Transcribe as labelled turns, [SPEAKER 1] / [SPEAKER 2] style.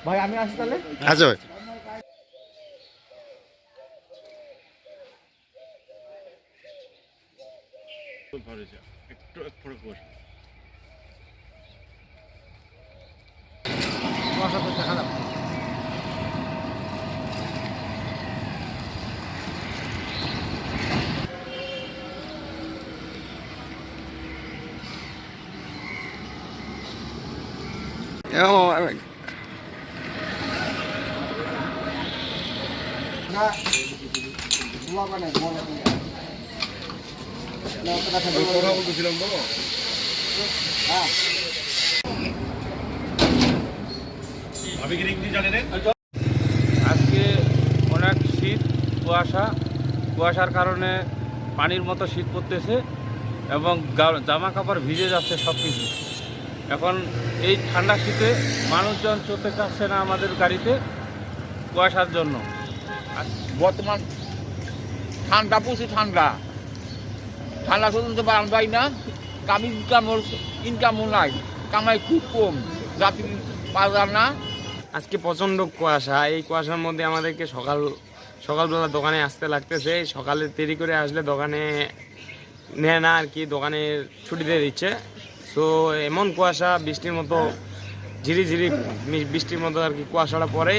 [SPEAKER 1] ভাই আমি আসি তাহলে।
[SPEAKER 2] আচ্ছা একটু কথা বলতেছিলাম বলো।
[SPEAKER 3] আজকে অনেক শীত, কুয়াশার কারণে পানির মতো শীত পড়তেছে এবং জামা কাপড় ভিজে যাচ্ছে সব কিছু। এখন এই ঠান্ডা শীতে মানুষজন চলতে চাচ্ছে না আমাদের গাড়িতে কুয়াশার জন্য।
[SPEAKER 1] বর্তমান ঠান্ডা প্রচুর ঠান্ডা শুধু তো পাই না, কামি ইনকামও নাই, কামাই খুব কম, যাত্রী পাওয়া না।
[SPEAKER 4] আজকে প্রচণ্ড কুয়াশা, এই কুয়াশার মধ্যে আমাদেরকে সকালবেলা দোকানে আসতে লাগতেছে। সকালে দেরি করে আসলে দোকানে নেয় না আর কি, দোকানে ছুটি দিয়ে দিচ্ছে। সো এমন কুয়াশা, বৃষ্টির মতো ঝিরিঝিরি বৃষ্টির মতো আর কি কুয়াশাটা পড়ে।